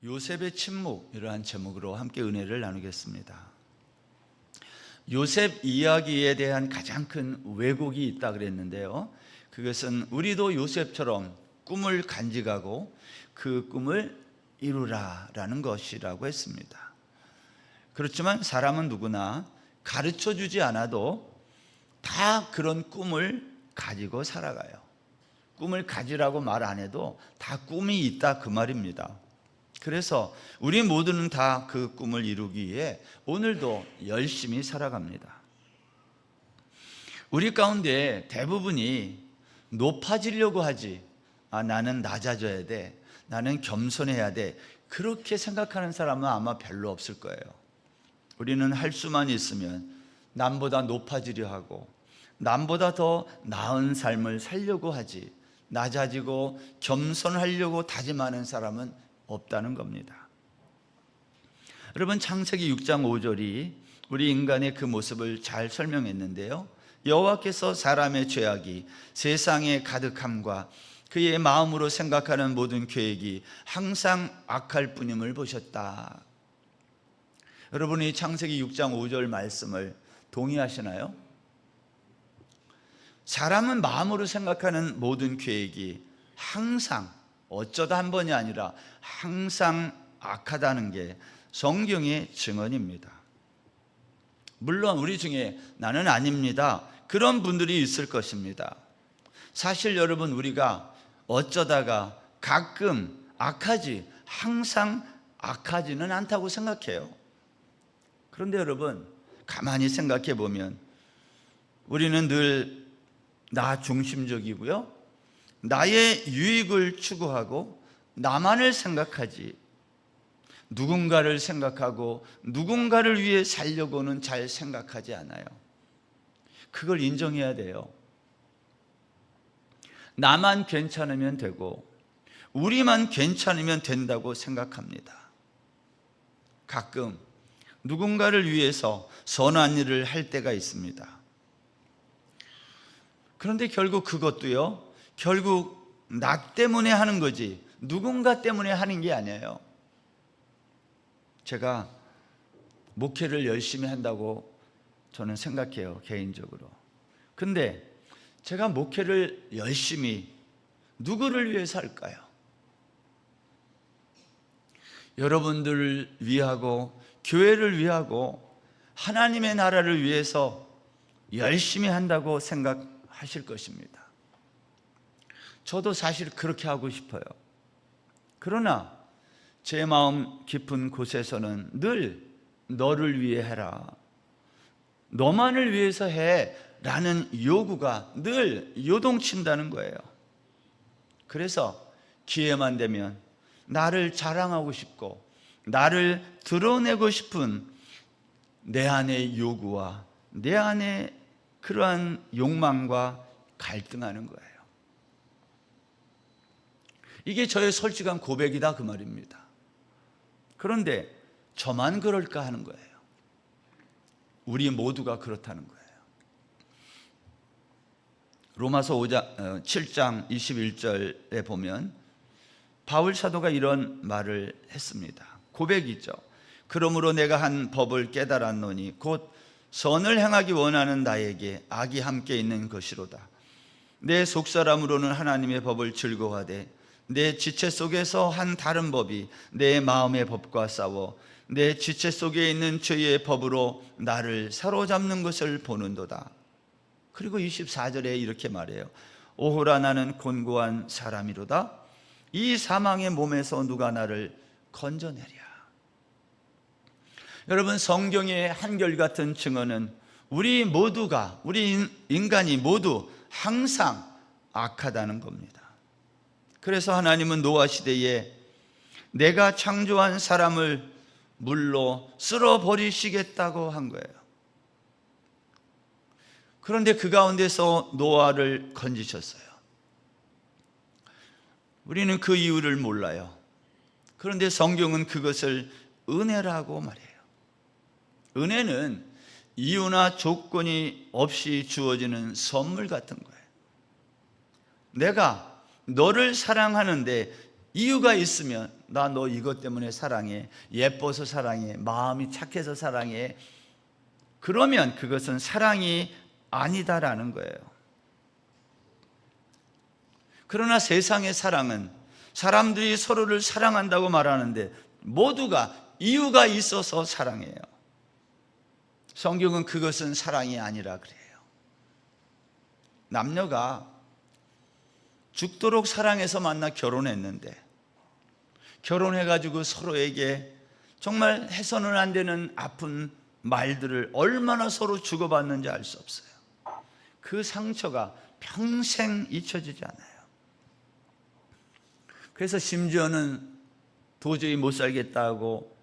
요셉의 침묵, 이러한 제목으로 함께 은혜를 나누겠습니다. 요셉 이야기에 대한 가장 큰 왜곡이 있다 그랬는데요, 그것은 우리도 요셉처럼 꿈을 간직하고 그 꿈을 이루라 라는 것이라고 했습니다. 그렇지만 사람은 누구나 가르쳐 주지 않아도 다 그런 꿈을 가지고 살아가요. 꿈을 가지라고 말 안 해도 다 꿈이 있다, 그 말입니다. 그래서 우리 모두는 다 그 꿈을 이루기 위해 오늘도 열심히 살아갑니다. 우리 가운데 대부분이 높아지려고 하지, 나는 낮아져야 돼, 나는 겸손해야 돼, 그렇게 생각하는 사람은 아마 별로 없을 거예요. 우리는 할 수만 있으면 남보다 높아지려 하고 남보다 더 나은 삶을 살려고 하지, 낮아지고 겸손하려고 다짐하는 사람은 없다는 겁니다. 여러분, 창세기 6장 5절이 우리 인간의 그 모습을 잘 설명했는데요, 여호와께서 사람의 죄악이 세상에 가득함과 그의 마음으로 생각하는 모든 계획이 항상 악할 뿐임을 보셨다. 여러분이 창세기 6장 5절 말씀을 동의하시나요? 사람은 마음으로 생각하는 모든 계획이 항상, 어쩌다 한 번이 아니라 항상 악하다는 게 성경의 증언입니다. 물론 우리 중에 나는 아닙니다, 그런 분들이 있을 것입니다. 사실 여러분, 우리가 어쩌다가 가끔 악하지 항상 악하지는 않다고 생각해요. 그런데 여러분, 가만히 생각해 보면 우리는 늘 나 중심적이고요, 나의 유익을 추구하고 나만을 생각하지, 누군가를 생각하고 누군가를 위해 살려고는 잘 생각하지 않아요. 그걸 인정해야 돼요. 나만 괜찮으면 되고 우리만 괜찮으면 된다고 생각합니다. 가끔 누군가를 위해서 선한 일을 할 때가 있습니다. 그런데 결국 그것도요, 결국 나 때문에 하는 거지 누군가 때문에 하는 게 아니에요. 제가 목회를 열심히 한다고 저는 생각해요, 개인적으로. 근데 제가 목회를 열심히 누구를 위해서 할까요? 여러분들을 위하고 교회를 위하고 하나님의 나라를 위해서 열심히 한다고 생각하실 것입니다. 저도 사실 그렇게 하고 싶어요. 그러나 제 마음 깊은 곳에서는 늘 너를 위해 해라, 너만을 위해서 해 라는 요구가 늘 요동친다는 거예요. 그래서 기회만 되면 나를 자랑하고 싶고 나를 드러내고 싶은 내 안의 요구와 내 안의 그러한 욕망과 갈등하는 거예요. 이게 저의 솔직한 고백이다, 그 말입니다. 그런데 저만 그럴까 하는 거예요. 우리 모두가 그렇다는 거예요. 로마서 7장 21절에 보면 바울 사도가 이런 말을 했습니다. 고백이죠. 그러므로 내가 한 법을 깨달았노니 곧 선을 행하기 원하는 나에게 악이 함께 있는 것이로다. 내 속사람으로는 하나님의 법을 즐거워하되 내 지체 속에서 한 다른 법이 내 마음의 법과 싸워 내 지체 속에 있는 죄의 법으로 나를 사로잡는 것을 보는도다. 그리고 24절에 이렇게 말해요. 오호라, 나는 곤고한 사람이로다. 이 사망의 몸에서 누가 나를 건져내랴. 여러분, 성경의 한결같은 증언은 우리 모두가, 우리 인간이 모두 항상 악하다는 겁니다. 그래서 하나님은 노아 시대에 내가 창조한 사람을 물로 쓸어버리시겠다고 한 거예요. 그런데 그 가운데서 노아를 건지셨어요. 우리는 그 이유를 몰라요. 그런데 성경은 그것을 은혜라고 말해요. 은혜는 이유나 조건이 없이 주어지는 선물 같은 거예요. 내가 너를 사랑하는데 이유가 있으면 나 너 이것 때문에 사랑해, 예뻐서 사랑해, 마음이 착해서 사랑해, 그러면 그것은 사랑이 아니다라는 거예요. 그러나 세상의 사랑은 사람들이 서로를 사랑한다고 말하는데 모두가 이유가 있어서 사랑해요. 성경은 그것은 사랑이 아니라 그래요. 남녀가 죽도록 사랑해서 만나 결혼했는데, 결혼해가지고 서로에게 정말 해서는 안 되는 아픈 말들을 얼마나 서로 주고받는지 알 수 없어요. 그 상처가 평생 잊혀지지 않아요. 그래서 심지어는 도저히 못 살겠다고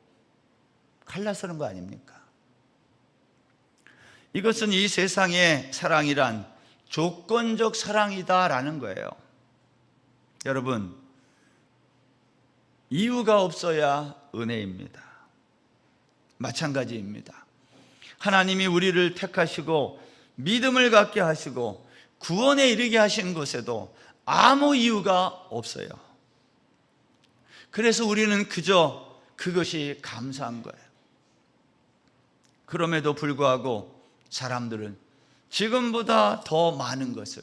갈라서는 거 아닙니까? 이것은 이 세상의 사랑이란 조건적 사랑이다라는 거예요. 여러분, 이유가 없어야 은혜입니다. 마찬가지입니다. 하나님이 우리를 택하시고 믿음을 갖게 하시고 구원에 이르게 하신 것에도 아무 이유가 없어요. 그래서 우리는 그저 그것이 감사한 거예요. 그럼에도 불구하고 사람들은 지금보다 더 많은 것을,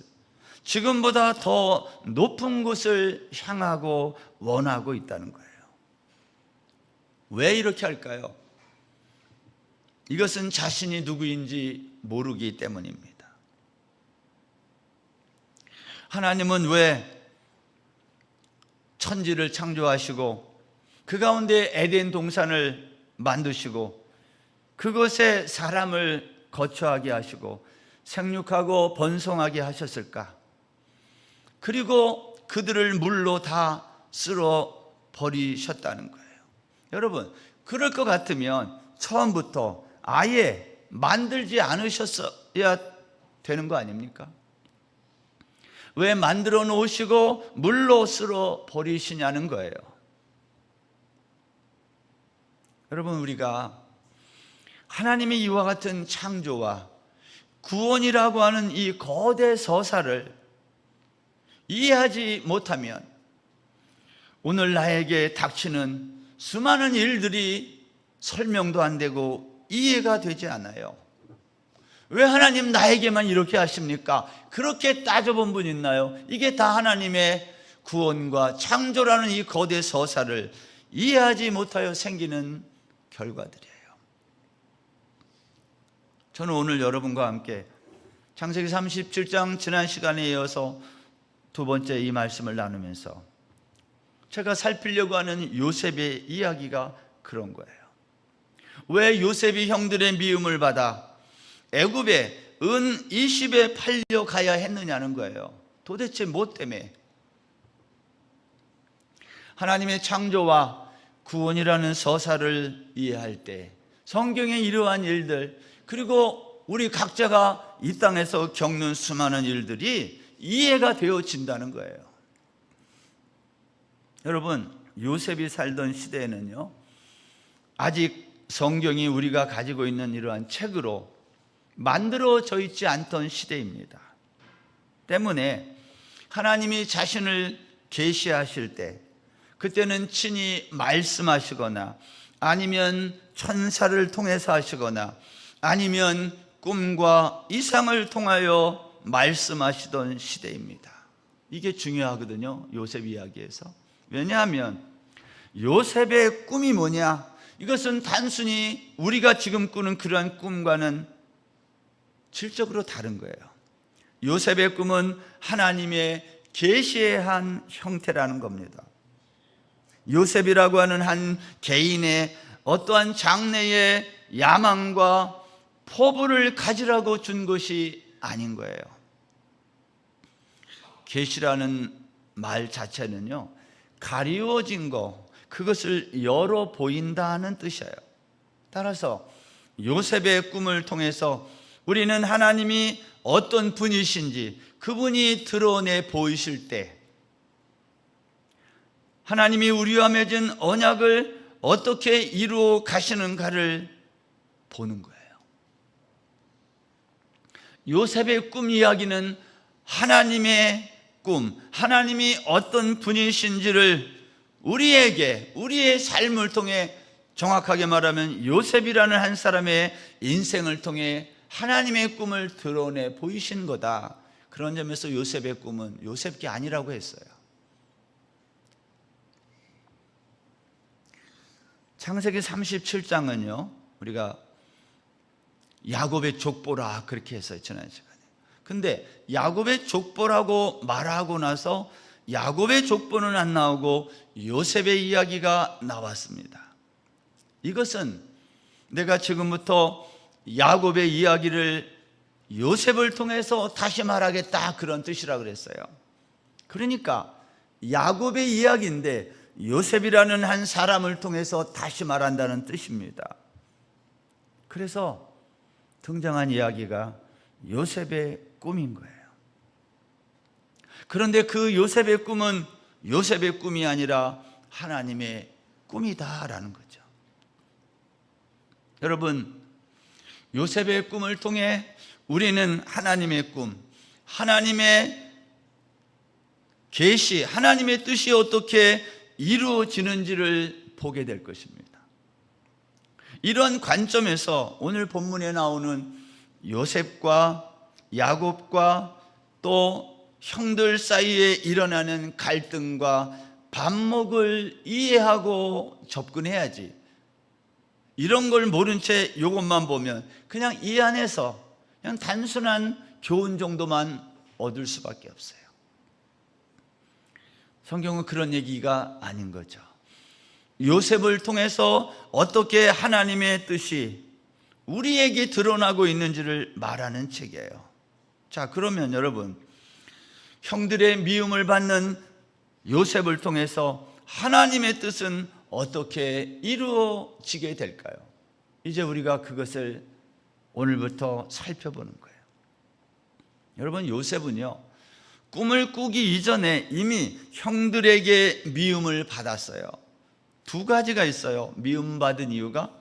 지금보다 더 높은 곳을 향하고 원하고 있다는 거예요. 왜 이렇게 할까요? 이것은 자신이 누구인지 모르기 때문입니다. 하나님은 왜 천지를 창조하시고 그 가운데 에덴 동산을 만드시고 그것에 사람을 거처하게 하시고 생육하고 번성하게 하셨을까? 그리고 그들을 물로 다 쓸어 버리셨다는 거예요. 여러분, 그럴 것 같으면 처음부터 아예 만들지 않으셨어야 되는 거 아닙니까? 왜 만들어 놓으시고 물로 쓸어 버리시냐는 거예요. 여러분, 우리가 하나님의 이와 같은 창조와 구원이라고 하는 이 거대 서사를 이해하지 못하면 오늘 나에게 닥치는 수많은 일들이 설명도 안 되고 이해가 되지 않아요. 왜 하나님 나에게만 이렇게 하십니까? 그렇게 따져본 분 있나요? 이게 다 하나님의 구원과 창조라는 이 거대 서사를 이해하지 못하여 생기는 결과들이에요. 저는 오늘 여러분과 함께 창세기 37장 지난 시간에 이어서 두 번째 이 말씀을 나누면서 제가 살피려고 하는 요셉의 이야기가 그런 거예요. 왜 요셉이 형들의 미움을 받아 애굽에 은 20에 팔려가야 했느냐는 거예요. 도대체 뭐 때문에? 하나님의 창조와 구원이라는 서사를 이해할 때 성경의 이러한 일들, 그리고 우리 각자가 이 땅에서 겪는 수많은 일들이 이해가 되어진다는 거예요. 여러분, 요셉이 살던 시대에는요, 아직 성경이 우리가 가지고 있는 이러한 책으로 만들어져 있지 않던 시대입니다. 때문에 하나님이 자신을 계시하실 때 그때는 친히 말씀하시거나 아니면 천사를 통해서 하시거나 아니면 꿈과 이상을 통하여 말씀하시던 시대입니다. 이게 중요하거든요, 요셉 이야기에서. 왜냐하면 요셉의 꿈이 뭐냐? 이것은 단순히 우리가 지금 꾸는 그러한 꿈과는 질적으로 다른 거예요. 요셉의 꿈은 하나님의 계시의 한 형태라는 겁니다. 요셉이라고 하는 한 개인의 어떠한 장래의 야망과 포부를 가지라고 준 것이 아닌 거예요. 계시라는 말 자체는요, 가리워진 거, 그것을 열어 보인다는 뜻이에요. 따라서 요셉의 꿈을 통해서 우리는 하나님이 어떤 분이신지 그분이 드러내 보이실 때 하나님이 우리와 맺은 언약을 어떻게 이루어 가시는가를 보는 거예요. 요셉의 꿈 이야기는 하나님의 꿈, 하나님이 어떤 분이신지를 우리에게, 우리의 삶을 통해, 정확하게 말하면 요셉이라는 한 사람의 인생을 통해 하나님의 꿈을 드러내 보이신 거다. 그런 점에서 요셉의 꿈은 요셉이 아니라고 했어요. 창세기 37장은요 우리가 야곱의 족보라 그렇게 했어요, 지난 시간에. 근데 야곱의 족보라고 말하고 나서 야곱의 족보는 안 나오고 요셉의 이야기가 나왔습니다. 이것은 내가 지금부터 야곱의 이야기를 요셉을 통해서 다시 말하겠다, 그런 뜻이라 그랬어요. 그러니까 야곱의 이야기인데 요셉이라는 한 사람을 통해서 다시 말한다는 뜻입니다. 그래서 등장한 이야기가 요셉의 꿈인 거예요. 그런데 그 요셉의 꿈은 요셉의 꿈이 아니라 하나님의 꿈이다라는 거죠. 여러분, 요셉의 꿈을 통해 우리는 하나님의 꿈, 하나님의 계시, 하나님의 뜻이 어떻게 이루어지는지를 보게 될 것입니다. 이런 관점에서 오늘 본문에 나오는 요셉과 야곱과 또 형들 사이에 일어나는 갈등과 반목을 이해하고 접근해야지, 이런 걸 모른 채 이것만 보면 그냥 이 안에서 그냥 단순한 교훈 정도만 얻을 수밖에 없어요. 성경은 그런 얘기가 아닌 거죠. 요셉을 통해서 어떻게 하나님의 뜻이 우리에게 드러나고 있는지를 말하는 책이에요. 자, 그러면 여러분, 형들의 미움을 받는 요셉을 통해서 하나님의 뜻은 어떻게 이루어지게 될까요? 이제 우리가 그것을 오늘부터 살펴보는 거예요. 여러분, 요셉은요 꿈을 꾸기 이전에 이미 형들에게 미움을 받았어요. 두 가지가 있어요. 미움받은 이유가,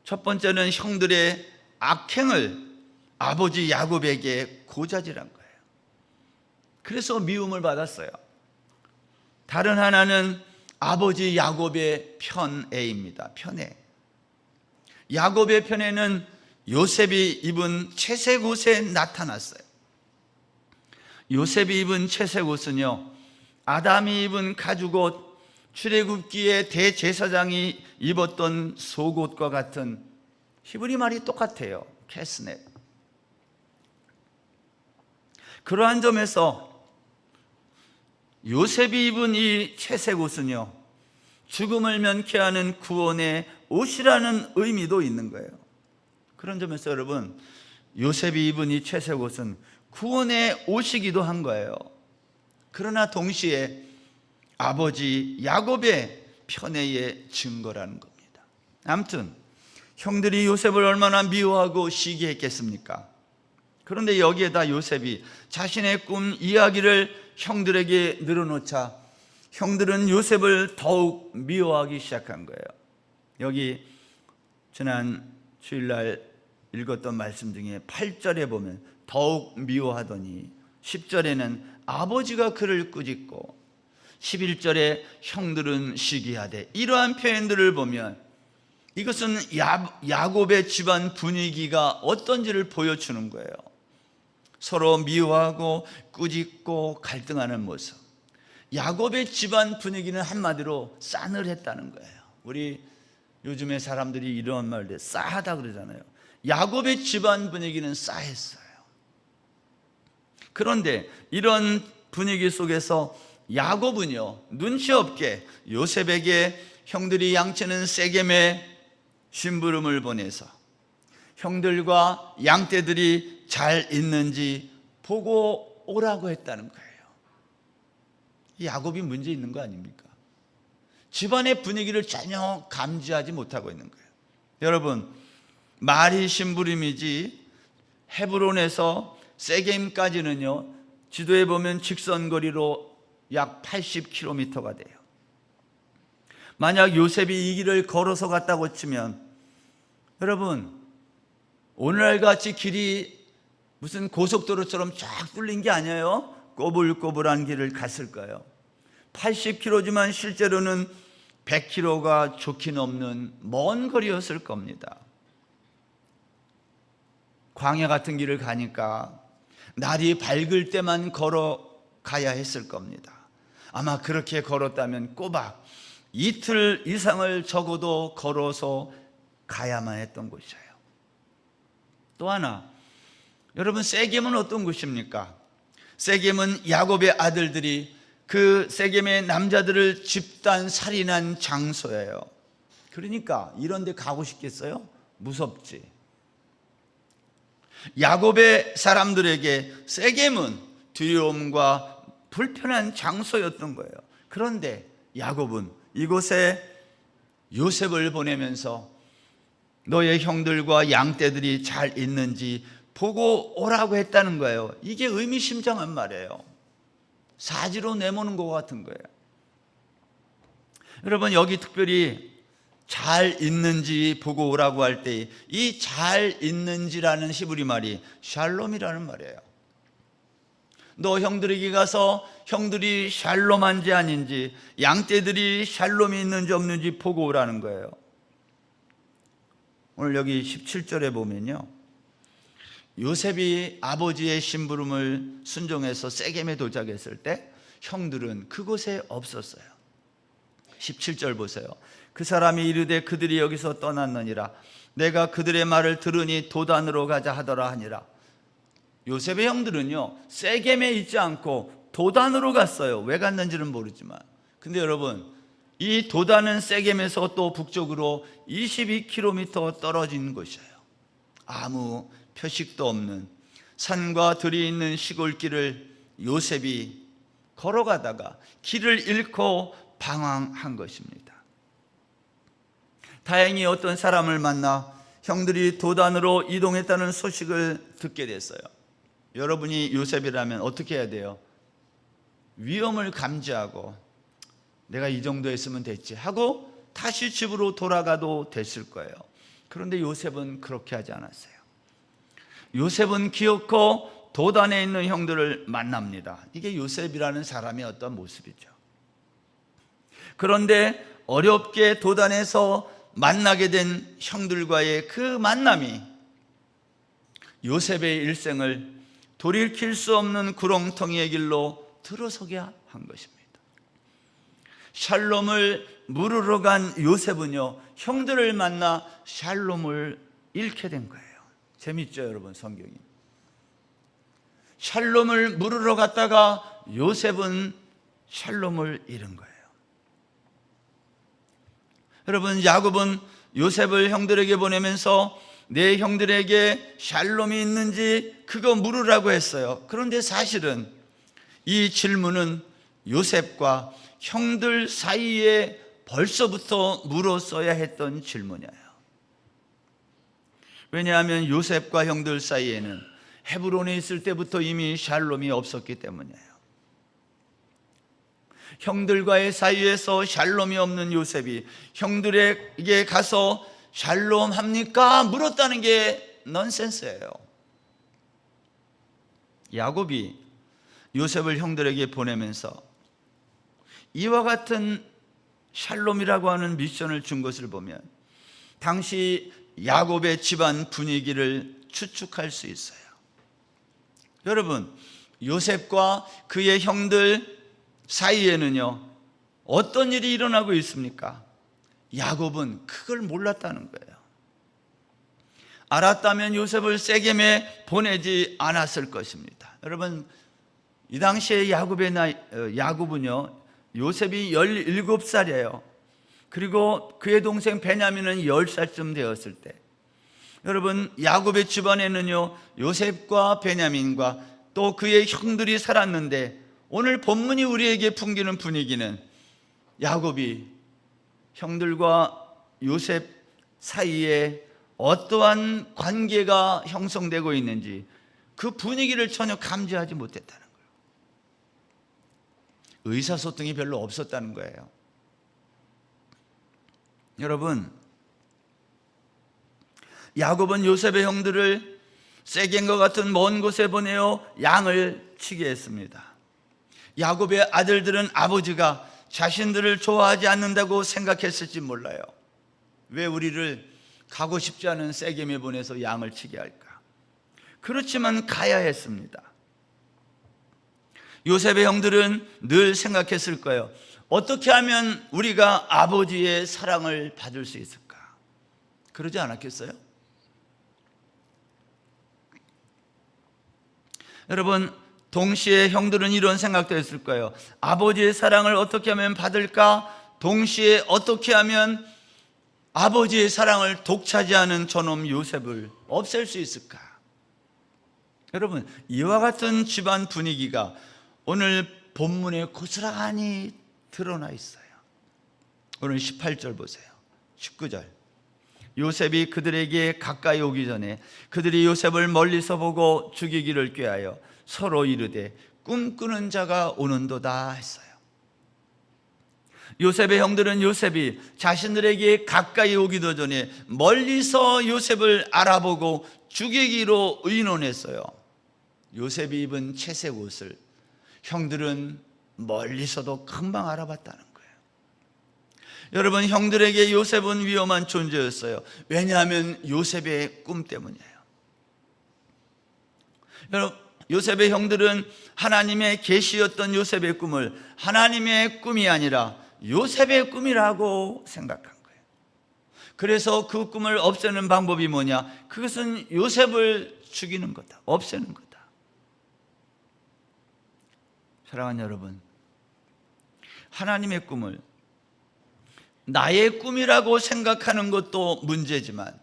첫 번째는 형들의 악행을 아버지 야곱에게 고자질한 거예요. 그래서 미움을 받았어요. 다른 하나는 아버지 야곱의 편애입니다. 편애. 야곱의 편애는 요셉이 입은 채색 옷에 나타났어요. 요셉이 입은 채색 옷은요 아담이 입은 가죽옷, 출애굽기에 대제사장이 입었던 속옷과 같은, 히브리 말이 똑같아요. 캐스넷. 그러한 점에서 요셉이 입은 이 채색 옷은요 죽음을 면케하는 구원의 옷이라는 의미도 있는 거예요. 그런 점에서 여러분, 요셉이 입은 이 채색 옷은 구원의 옷이기도 한 거예요. 그러나 동시에 아버지 야곱의 편애의 증거라는 겁니다. 아무튼 형들이 요셉을 얼마나 미워하고 시기했겠습니까? 그런데 여기에다 요셉이 자신의 꿈 이야기를 형들에게 늘어놓자 형들은 요셉을 더욱 미워하기 시작한 거예요. 여기 지난 주일날 읽었던 말씀 중에 8절에 보면 더욱 미워하더니, 10절에는 아버지가 그를 꾸짖고, 11절에 형들은 시기하되, 이러한 표현들을 보면 이것은 야곱의 집안 분위기가 어떤지를 보여주는 거예요. 서로 미워하고 꾸짖고 갈등하는 모습. 야곱의 집안 분위기는 한마디로 싸늘했다는 거예요. 우리 요즘에 사람들이 이런 말들 싸하다 그러잖아요. 야곱의 집안 분위기는 싸했어요. 그런데 이런 분위기 속에서 야곱은요 눈치 없게 요셉에게 형들이 양치는 세겜에 심부름을 보내서 형들과 양떼들이 잘 있는지 보고 오라고 했다는 거예요. 야곱이 문제 있는 거 아닙니까? 집안의 분위기를 전혀 감지하지 못하고 있는 거예요. 여러분, 말이 심부름이지 헤브론에서 세겜까지는요 지도에 보면 직선거리로 약 80km가 돼요. 만약 요셉이 이 길을 걸어서 갔다고 치면, 여러분, 오늘날같이 길이 무슨 고속도로처럼 쫙 뚫린 게 아니에요. 꼬불꼬불한 길을 갔을까요? 80km지만 실제로는 100km가 좋게 넘는 먼 거리였을 겁니다. 광야 같은 길을 가니까 날이 밝을 때만 걸어가야 했을 겁니다. 아마 그렇게 걸었다면 꼬박 이틀 이상을 적어도 걸어서 가야만 했던 곳이에요. 또 하나, 여러분, 세겜은 어떤 곳입니까? 세겜은 야곱의 아들들이 그 세겜의 남자들을 집단 살인한 장소예요. 그러니까 이런 데 가고 싶겠어요? 무섭지. 야곱의 사람들에게 세겜은 두려움과 불편한 장소였던 거예요. 그런데 야곱은 이곳에 요셉을 보내면서 너의 형들과 양떼들이 잘 있는지 보고 오라고 했다는 거예요. 이게 의미심장한 말이에요. 사지로 내모는 것 같은 거예요. 여러분, 여기 특별히 잘 있는지 보고 오라고 할 때 이 잘 있는지라는 히브리 말이 샬롬이라는 말이에요. 너 형들에게 가서 형들이 샬롬한지 아닌지, 양떼들이 샬롬이 있는지 없는지 보고 오라는 거예요. 오늘 여기 17절에 보면요, 요셉이 아버지의 심부름을 순종해서 세겜에 도착했을 때 형들은 그곳에 없었어요. 17절 보세요. 그 사람이 이르되 그들이 여기서 떠났느니라. 내가 그들의 말을 들으니 도단으로 가자 하더라 하니라. 요셉의 형들은요, 세겜에 있지 않고 도단으로 갔어요. 왜 갔는지는 모르지만. 근데 여러분, 이 도단은 세겜에서 또 북쪽으로 22km 떨어진 곳이에요. 아무 표식도 없는 산과 들이 있는 시골길을 요셉이 걸어가다가 길을 잃고 방황한 것입니다. 다행히 어떤 사람을 만나 형들이 도단으로 이동했다는 소식을 듣게 됐어요. 여러분이 요셉이라면 어떻게 해야 돼요? 위험을 감지하고 내가 이 정도 했으면 됐지 하고 다시 집으로 돌아가도 됐을 거예요. 그런데 요셉은 그렇게 하지 않았어요. 요셉은 기어코 도단에 있는 형들을 만납니다. 이게 요셉이라는 사람의 어떤 모습이죠. 그런데 어렵게 도단에서 만나게 된 형들과의 그 만남이 요셉의 일생을 돌이킬 수 없는 구렁텅이의 길로 들어서게 한 것입니다. 샬롬을 물으러 간 요셉은요, 형들을 만나 샬롬을 잃게 된 거예요. 재밌죠, 여러분? 성경이 샬롬을 물으러 갔다가 요셉은 샬롬을 잃은 거예요. 여러분, 야곱은 요셉을 형들에게 보내면서 내 형들에게 샬롬이 있는지 그거 물으라고 했어요. 그런데 사실은 이 질문은 요셉과 형들 사이에 벌써부터 물었어야 했던 질문이에요. 왜냐하면 요셉과 형들 사이에는 헤브론에 있을 때부터 이미 샬롬이 없었기 때문이에요. 형들과의 사이에서 샬롬이 없는 요셉이 형들에게 가서 샬롬 합니까? 물었다는 게 넌센스예요. 야곱이 요셉을 형들에게 보내면서 이와 같은 샬롬이라고 하는 미션을 준 것을 보면 당시 야곱의 집안 분위기를 추측할 수 있어요. 여러분, 요셉과 그의 형들 사이에는요, 어떤 일이 일어나고 있습니까? 야곱은 그걸 몰랐다는 거예요. 알았다면 요셉을 세겜에 보내지 않았을 것입니다. 여러분, 이 당시에 야곱은요, 요셉이 17살이에요. 그리고 그의 동생 베냐민은 10살쯤 되었을 때, 여러분, 야곱의 집안에는요, 요셉과 베냐민과 또 그의 형들이 살았는데, 오늘 본문이 우리에게 풍기는 분위기는 야곱이 형들과 요셉 사이에 어떠한 관계가 형성되고 있는지 그 분위기를 전혀 감지하지 못했다는 거예요. 의사소통이 별로 없었다는 거예요. 여러분, 야곱은 요셉의 형들을 세겜과 같은 먼 곳에 보내어 양을 치게 했습니다. 야곱의 아들들은 아버지가 자신들을 좋아하지 않는다고 생각했을지 몰라요. 왜 우리를 가고 싶지 않은 세겜에 보내서 양을 치게 할까? 그렇지만 가야 했습니다. 요셉의 형들은 늘 생각했을 거예요. 어떻게 하면 우리가 아버지의 사랑을 받을 수 있을까? 그러지 않았겠어요? 여러분, 동시에 형들은 이런 생각도 했을 거예요. 아버지의 사랑을 어떻게 하면 받을까? 동시에 어떻게 하면 아버지의 사랑을 독차지하는 저놈 요셉을 없앨 수 있을까? 여러분, 이와 같은 집안 분위기가 오늘 본문에 고스란히 드러나 있어요. 오늘 18절 보세요. 19절. 요셉이 그들에게 가까이 오기 전에 그들이 요셉을 멀리서 보고 죽이기를 꾀하여 서로 이르되 꿈꾸는 자가 오는도다 했어요. 요셉의 형들은 요셉이 자신들에게 가까이 오기도 전에 멀리서 요셉을 알아보고 죽이기로 의논했어요. 요셉이 입은 채색 옷을 형들은 멀리서도 금방 알아봤다는 거예요. 여러분, 형들에게 요셉은 위험한 존재였어요. 왜냐하면 요셉의 꿈 때문이에요. 여러분, 요셉의 형들은 하나님의 계시였던 요셉의 꿈을 하나님의 꿈이 아니라 요셉의 꿈이라고 생각한 거예요. 그래서 그 꿈을 없애는 방법이 뭐냐? 그것은 요셉을 죽이는 거다. 없애는 거다. 사랑하는 여러분, 하나님의 꿈을 나의 꿈이라고 생각하는 것도 문제지만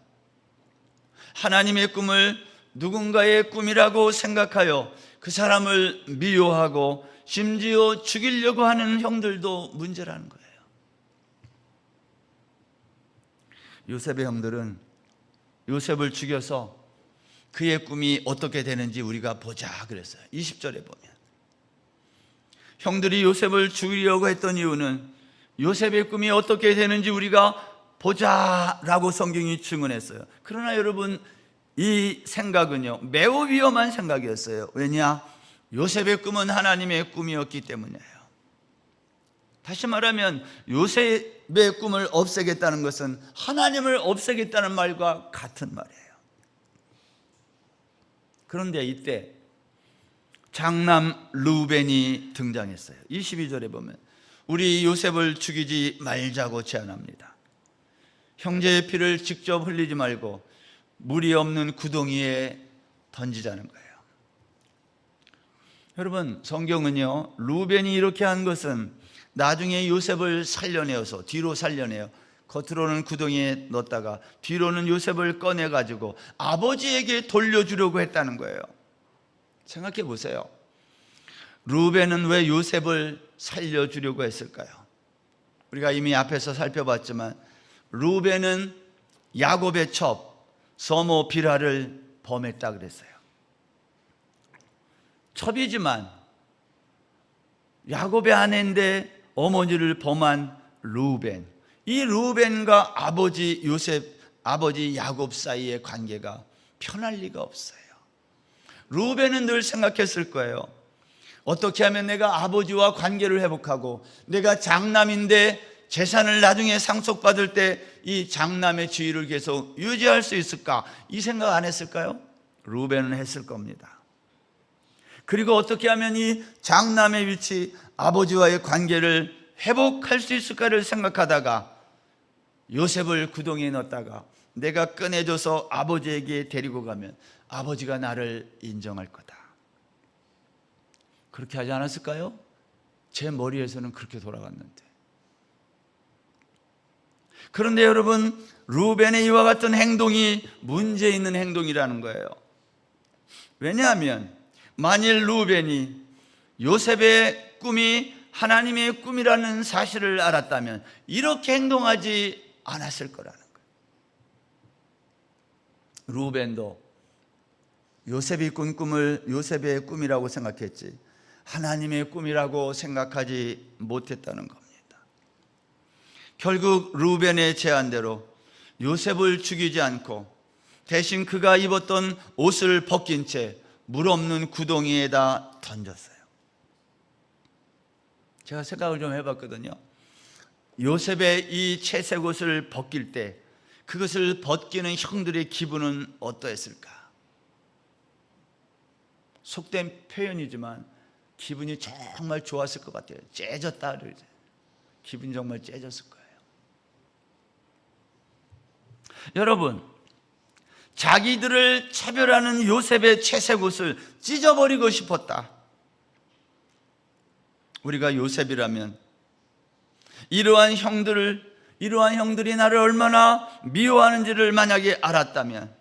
하나님의 꿈을 누군가의 꿈이라고 생각하여 그 사람을 미워하고 심지어 죽이려고 하는 형들도 문제라는 거예요. 요셉의 형들은 요셉을 죽여서 그의 꿈이 어떻게 되는지 우리가 보자 그랬어요. 20절에 보면 형들이 요셉을 죽이려고 했던 이유는 요셉의 꿈이 어떻게 되는지 우리가 보자라고 성경이 증언했어요. 그러나 여러분, 이 생각은요 매우 위험한 생각이었어요. 왜냐? 요셉의 꿈은 하나님의 꿈이었기 때문이에요. 다시 말하면 요셉의 꿈을 없애겠다는 것은 하나님을 없애겠다는 말과 같은 말이에요. 그런데 이때 장남 루벤이 등장했어요. 22절에 보면 우리 요셉을 죽이지 말자고 제안합니다. 형제의 피를 직접 흘리지 말고 물이 없는 구덩이에 던지자는 거예요. 여러분, 성경은요 루벤이 이렇게 한 것은 나중에 요셉을 살려내어서 뒤로 살려내어 겉으로는 구덩이에 넣었다가 뒤로는 요셉을 꺼내가지고 아버지에게 돌려주려고 했다는 거예요. 생각해 보세요. 루벤은 왜 요셉을 살려주려고 했을까요? 우리가 이미 앞에서 살펴봤지만 루벤은 야곱의 첩 서모 비라를 범했다 그랬어요. 첩이지만 야곱의 아내인데 어머니를 범한 루벤, 이 루벤과 아버지 요셉, 아버지 야곱 사이의 관계가 편할 리가 없어요. 루벤은 늘 생각했을 거예요. 어떻게 하면 내가 아버지와 관계를 회복하고 내가 장남인데 재산을 나중에 상속받을 때 이 장남의 지위를 계속 유지할 수 있을까? 이 생각 안 했을까요? 루벤은 했을 겁니다. 그리고 어떻게 하면 이 장남의 위치, 아버지와의 관계를 회복할 수 있을까를 생각하다가 요셉을 구덩이에 넣었다가 내가 꺼내줘서 아버지에게 데리고 가면 아버지가 나를 인정할 거다. 그렇게 하지 않았을까요? 제 머리에서는 그렇게 돌아갔는데. 그런데 여러분, 루벤의 이와 같은 행동이 문제 있는 행동이라는 거예요. 왜냐하면 만일 루벤이 요셉의 꿈이 하나님의 꿈이라는 사실을 알았다면 이렇게 행동하지 않았을 거라는 거예요. 루벤도 요셉이 꾼 꿈을 요셉의 꿈이라고 생각했지 하나님의 꿈이라고 생각하지 못했다는 겁니다. 결국 루벤의 제안대로 요셉을 죽이지 않고 대신 그가 입었던 옷을 벗긴 채 물 없는 구덩이에다 던졌어요. 제가 생각을 좀 해봤거든요. 요셉의 이 채색 옷을 벗길 때 그것을 벗기는 형들의 기분은 어떠했을까? 속된 표현이지만 기분이 정말 좋았을 것 같아요. 째졌다 그러죠. 기분이 정말 째졌을 거예요. 여러분, 자기들을 차별하는 요셉의 채색 옷을 찢어버리고 싶었다. 우리가 요셉이라면 이러한 형들이 나를 얼마나 미워하는지를 만약에 알았다면,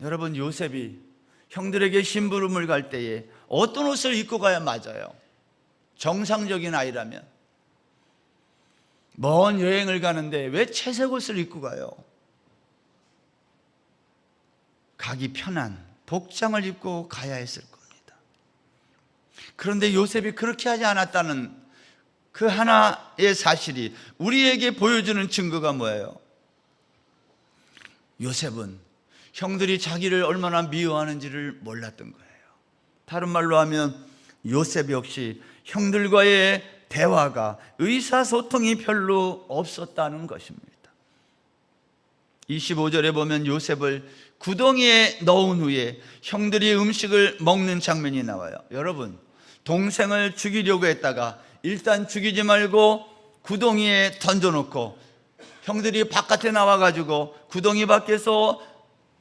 여러분, 요셉이 형들에게 심부름을 갈 때에 어떤 옷을 입고 가야 맞아요? 정상적인 아이라면 먼 여행을 가는데 왜 채색 옷을 입고 가요? 가기 편한 복장을 입고 가야 했을 겁니다. 그런데 요셉이 그렇게 하지 않았다는 그 하나의 사실이 우리에게 보여주는 증거가 뭐예요? 요셉은 형들이 자기를 얼마나 미워하는지를 몰랐던 거예요. 다른 말로 하면 요셉 역시 형들과의 대화가, 의사소통이 별로 없었다는 것입니다. 25절에 보면 요셉을 구덩이에 넣은 후에 형들이 음식을 먹는 장면이 나와요. 여러분, 동생을 죽이려고 했다가 일단 죽이지 말고 구덩이에 던져놓고 형들이 바깥에 나와가지고 구덩이 밖에서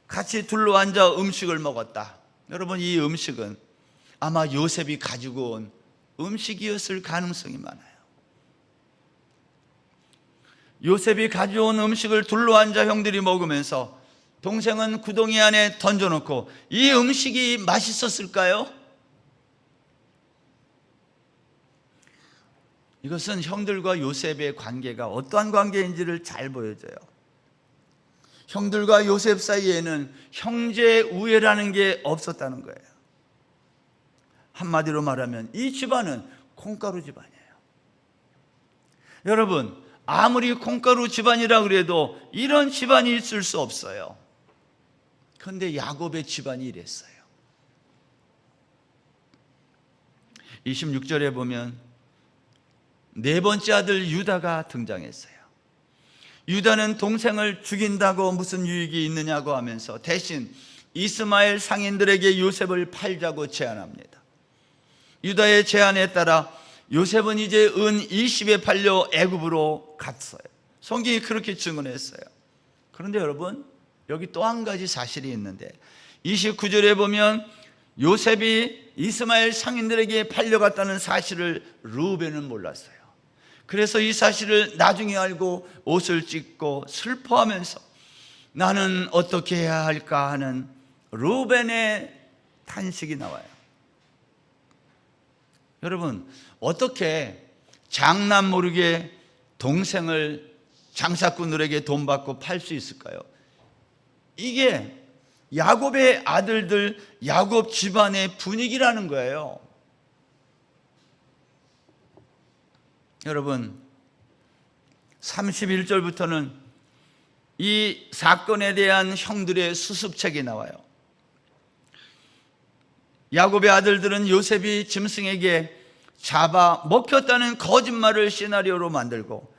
같이 둘러앉아 음식을 먹었다. 여러분, 이 음식은 아마 요셉이 가지고 온 음식이었을 가능성이 많아요. 요셉이 가져온 음식을 둘러앉아 형들이 먹으면서 동생은 구덩이 안에 던져놓고, 이 음식이 맛있었을까요? 이것은 형들과 요셉의 관계가 어떠한 관계인지를 잘 보여줘요. 형들과 요셉 사이에는 형제 우애라는 게 없었다는 거예요. 한마디로 말하면 이 집안은 콩가루 집안이에요. 여러분, 아무리 콩가루 집안이라 그래도 이런 집안이 있을 수 없어요. 그런데 야곱의 집안이 이랬어요. 26절에 보면 네 번째 아들 유다가 등장했어요. 유다는 동생을 죽인다고 무슨 유익이 있느냐고 하면서 대신 이스마엘 상인들에게 요셉을 팔자고 제안합니다. 유다의 제안에 따라 요셉은 이제 은 20에 팔려 애굽으로 갔어요. 성경이 그렇게 증언했어요. 그런데 여러분, 여기 또 한 가지 사실이 있는데 29절에 보면 요셉이 이스마엘 상인들에게 팔려갔다는 사실을 르우벤은 몰랐어요. 그래서 이 사실을 나중에 알고 옷을 찢고 슬퍼하면서 나는 어떻게 해야 할까 하는 르우벤의 탄식이 나와요. 여러분, 어떻게 장남 모르게 동생을 장사꾼들에게 돈 받고 팔 수 있을까요? 이게 야곱의 아들들, 야곱 집안의 분위기라는 거예요. 여러분, 31절부터는 이 사건에 대한 형들의 수습책이 나와요. 야곱의 아들들은 요셉이 짐승에게 잡아 먹혔다는 거짓말을 시나리오로 만들고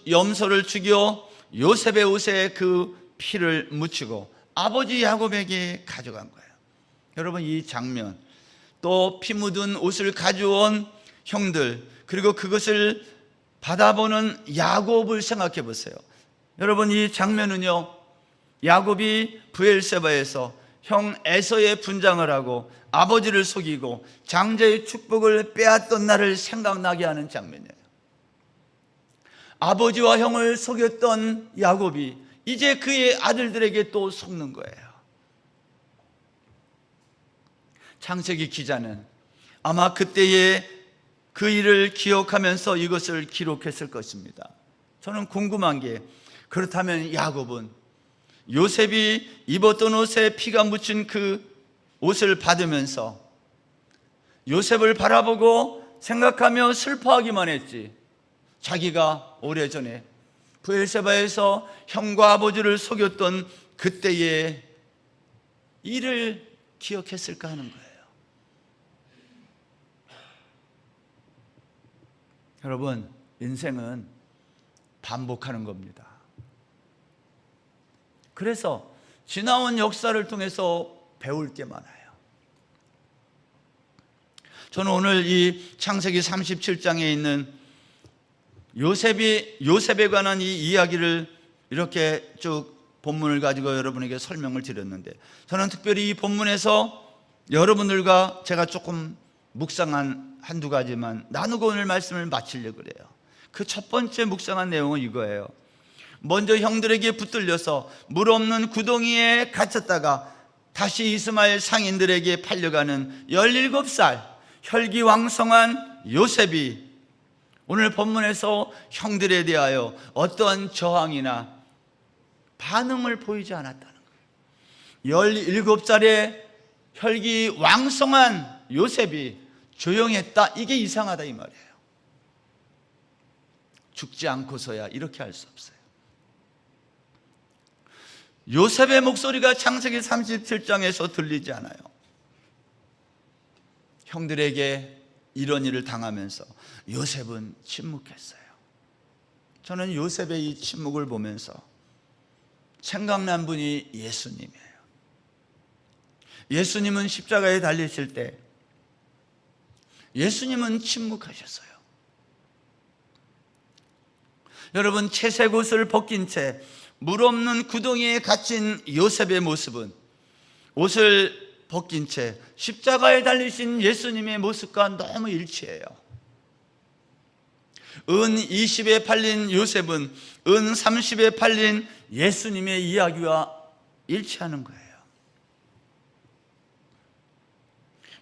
염소를 죽여 요셉의 옷에 그 피를 묻히고 아버지 야곱에게 가져간 거예요. 여러분, 이 장면, 또 피 묻은 옷을 가져온 형들, 그리고 그것을 받아보는 야곱을 생각해 보세요. 여러분, 이 장면은요, 야곱이 브엘세바에서 형 에서의 분장을 하고 아버지를 속이고 장자의 축복을 빼앗던 날을 생각나게 하는 장면이에요. 아버지와 형을 속였던 야곱이 이제 그의 아들들에게 또 속는 거예요. 창세기 기자는 아마 그때의 그 일을 기억하면서 이것을 기록했을 것입니다. 저는 궁금한 게, 그렇다면 야곱은 요셉이 입었던 옷에 피가 묻힌 그 옷을 받으면서 요셉을 바라보고 생각하며 슬퍼하기만 했지, 자기가 오래전에 브엘세바에서 형과 아버지를 속였던 그때의 일을 기억했을까 하는 거예요. 여러분, 인생은 반복하는 겁니다. 그래서 지나온 역사를 통해서 배울 게 많아요. 저는 오늘 이 창세기 37장에 있는 요셉에 관한 이 이야기를 이렇게 쭉 본문을 가지고 여러분에게 설명을 드렸는데, 저는 특별히 이 본문에서 여러분들과 제가 조금 묵상한 한두 가지만 나누고 오늘 말씀을 마치려고 그래요. 그 첫 번째 묵상한 내용은 이거예요. 먼저 형들에게 붙들려서 물 없는 구덩이에 갇혔다가 다시 이스마엘 상인들에게 팔려가는 17살 혈기왕성한 요셉이 오늘 본문에서 형들에 대하여 어떠한 저항이나 반응을 보이지 않았다는 거예요. 17살의 혈기왕성한 요셉이 조용했다, 이게 이상하다 이 말이에요. 죽지 않고서야 이렇게 할 수 없어요. 요셉의 목소리가 창세기 37장에서 들리지 않아요. 형들에게 이런 일을 당하면서 요셉은 침묵했어요. 저는 요셉의 이 침묵을 보면서 생각난 분이 예수님이에요. 예수님은 십자가에 달리실 때 예수님은 침묵하셨어요. 여러분, 채색 옷을 벗긴 채 물 없는 구덩이에 갇힌 요셉의 모습은 옷을 벗긴 채 십자가에 달리신 예수님의 모습과 너무 일치해요. 은 20에 팔린 요셉은 은 30에 팔린 예수님의 이야기와 일치하는 거예요.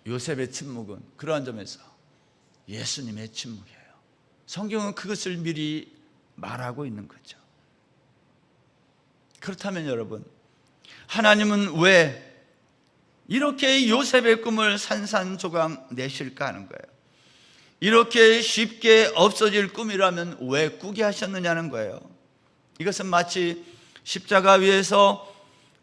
요셉의 침묵은 그러한 점에서 예수님의 침묵이에요. 성경은 그것을 미리 말하고 있는 거죠. 그렇다면 여러분, 하나님은 왜 이렇게 요셉의 꿈을 산산조각 내실까 하는 거예요. 이렇게 쉽게 없어질 꿈이라면 왜 꾸게 하셨느냐는 거예요. 이것은 마치 십자가 위에서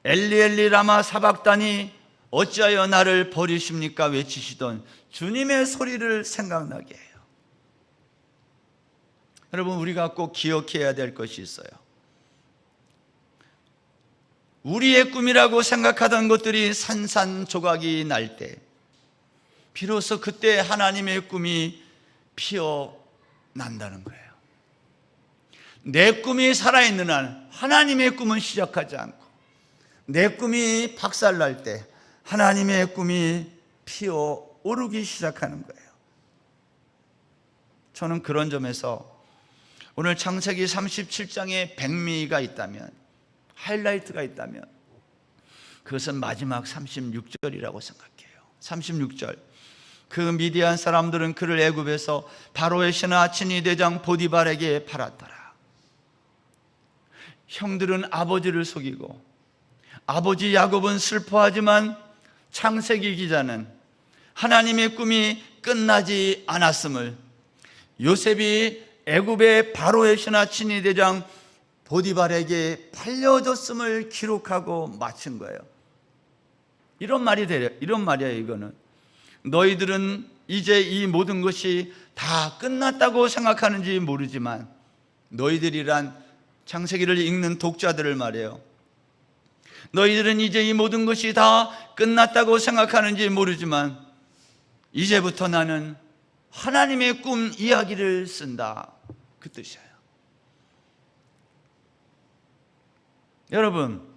엘리 엘리 라마 사박다니 어찌하여 나를 버리십니까 외치시던 주님의 소리를 생각나게 해요. 여러분, 우리가 꼭 기억해야 될 것이 있어요. 우리의 꿈이라고 생각하던 것들이 산산조각이 날 때 비로소 그때 하나님의 꿈이 피어난다는 거예요. 내 꿈이 살아있는 한 하나님의 꿈은 시작하지 않고, 내 꿈이 박살날 때 하나님의 꿈이 피어오르기 시작하는 거예요. 저는 그런 점에서 오늘 창세기 37장에 백미가 있다면, 하이라이트가 있다면 그것은 마지막 36절이라고 생각해요. 36절, 그 미디안 사람들은 그를 애굽에서 바로의 신하 친위 대장 보디발에게 팔았더라. 형들은 아버지를 속이고 아버지 야곱은 슬퍼하지만 창세기 기자는 하나님의 꿈이 끝나지 않았음을 요셉이 애굽의 바로의 신하 친위 대장 보디발에게 팔려졌음을 기록하고 마친 거예요. 이런 말이에요. 이거는 너희들은 이제 이 모든 것이 다 끝났다고 생각하는지 모르지만, 너희들이란 창세기를 읽는 독자들을 말해요. 너희들은 이제 이 모든 것이 다 끝났다고 생각하는지 모르지만 이제부터 나는 하나님의 꿈 이야기를 쓴다, 그 뜻이에요. 여러분,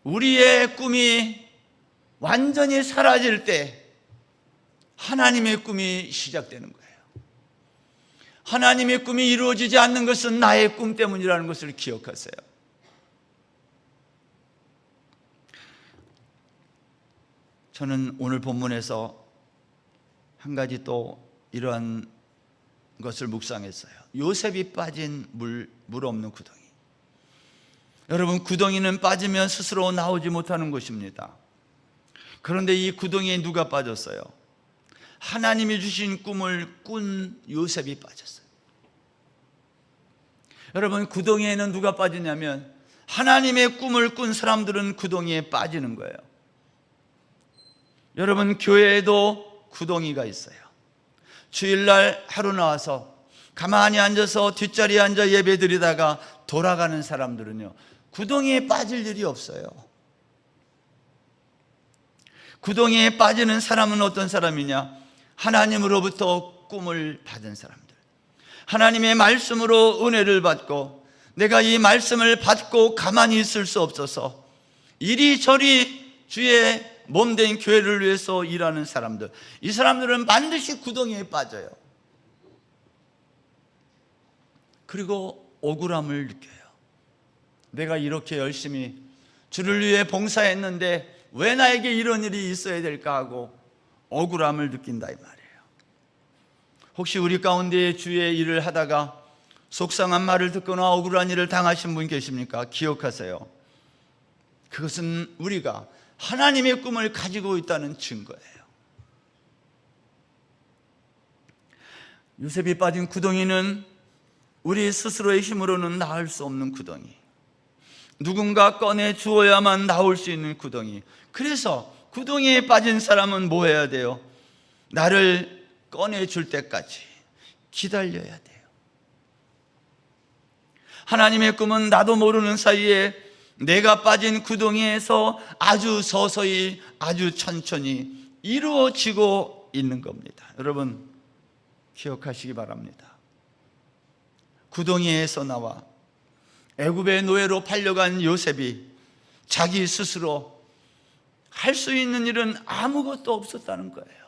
우리의 꿈이 완전히 사라질 때 하나님의 꿈이 시작되는 거예요. 하나님의 꿈이 이루어지지 않는 것은 나의 꿈 때문이라는 것을 기억하세요. 저는 오늘 본문에서 한 가지 또 이러한 것을 묵상했어요. 요셉이 빠진 물 없는 구덩이. 여러분, 구덩이는 빠지면 스스로 나오지 못하는 것입니다. 그런데 이 구덩이에 누가 빠졌어요? 하나님이 주신 꿈을 꾼 요셉이 빠졌어요. 여러분, 구덩이에는 누가 빠지냐면 하나님의 꿈을 꾼 사람들은 구덩이에 빠지는 거예요. 여러분, 교회에도 구덩이가 있어요. 주일날 하루 나와서 가만히 앉아서 뒷자리에 앉아 예배 드리다가 돌아가는 사람들은요, 구덩이에 빠질 일이 없어요. 구덩이에 빠지는 사람은 어떤 사람이냐? 하나님으로부터 꿈을 받은 사람들, 하나님의 말씀으로 은혜를 받고 내가 이 말씀을 받고 가만히 있을 수 없어서 이리저리 주의 몸된 교회를 위해서 일하는 사람들, 이 사람들은 반드시 구덩이에 빠져요. 그리고 억울함을 느껴요. 내가 이렇게 열심히 주를 위해 봉사했는데 왜 나에게 이런 일이 있어야 될까 하고 억울함을 느낀다 이 말이에요. 혹시 우리 가운데 주의 일을 하다가 속상한 말을 듣거나 억울한 일을 당하신 분 계십니까? 기억하세요. 그것은 우리가 하나님의 꿈을 가지고 있다는 증거예요. 요셉이 빠진 구덩이는 우리 스스로의 힘으로는 나을 수 없는 구덩이, 누군가 꺼내 주어야만 나올 수 있는 구덩이. 그래서 구덩이에 빠진 사람은 뭐 해야 돼요? 나를 꺼내줄 때까지 기다려야 돼요. 하나님의 꿈은 나도 모르는 사이에 내가 빠진 구덩이에서 아주 서서히, 아주 천천히 이루어지고 있는 겁니다. 여러분 기억하시기 바랍니다. 구덩이에서 나와 애굽의 노예로 팔려간 요셉이 자기 스스로 할 수 있는 일은 아무것도 없었다는 거예요.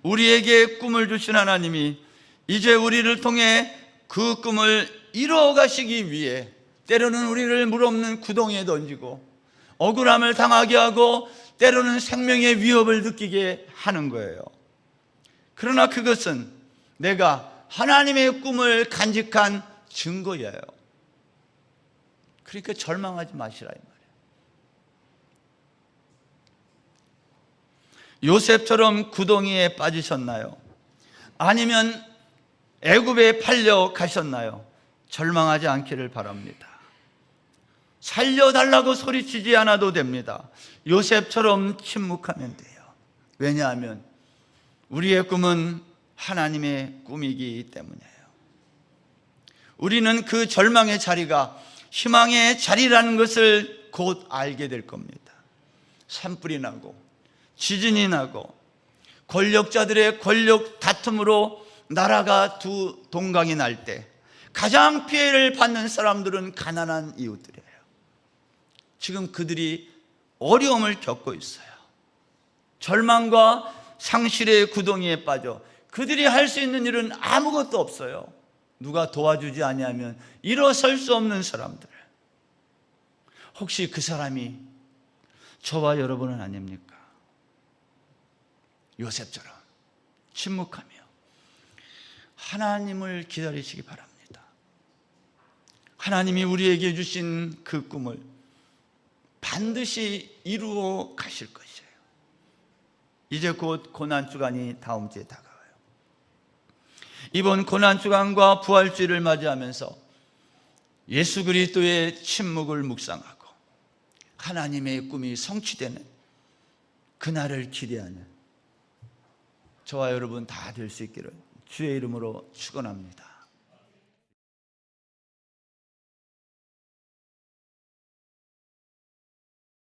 우리에게 꿈을 주신 하나님이 이제 우리를 통해 그 꿈을 이루어가시기 위해 때로는 우리를 물없는 구덩이에 던지고 억울함을 당하게 하고 때로는 생명의 위협을 느끼게 하는 거예요. 그러나 그것은 내가 하나님의 꿈을 간직한 증거예요. 그러니까 절망하지 마시라 이 말이에요. 요셉처럼 구덩이에 빠지셨나요? 아니면 애굽에 팔려 가셨나요? 절망하지 않기를 바랍니다. 살려달라고 소리치지 않아도 됩니다. 요셉처럼 침묵하면 돼요. 왜냐하면 우리의 꿈은 하나님의 꿈이기 때문이에요. 우리는 그 절망의 자리가 희망의 자리라는 것을 곧 알게 될 겁니다. 산불이 나고 지진이 나고 권력자들의 권력 다툼으로 나라가 두 동강이 날 때 가장 피해를 받는 사람들은 가난한 이웃들이에요. 지금 그들이 어려움을 겪고 있어요. 절망과 상실의 구덩이에 빠져 그들이 할 수 있는 일은 아무것도 없어요. 누가 도와주지 아니하면 일어설 수 없는 사람들. 혹시 그 사람이 저와 여러분은 아닙니까? 요셉처럼 침묵하며 하나님을 기다리시기 바랍니다. 하나님이 우리에게 주신 그 꿈을 반드시 이루어 가실 것이에요. 이제 곧 고난주간이 다음 주에 다가와요. 이번 고난주간과 부활주일을 맞이하면서 예수 그리스도의 침묵을 묵상하고 하나님의 꿈이 성취되는 그날을 기대하는 저와 여러분 다 될 수 있기를 주의 이름으로 축원합니다.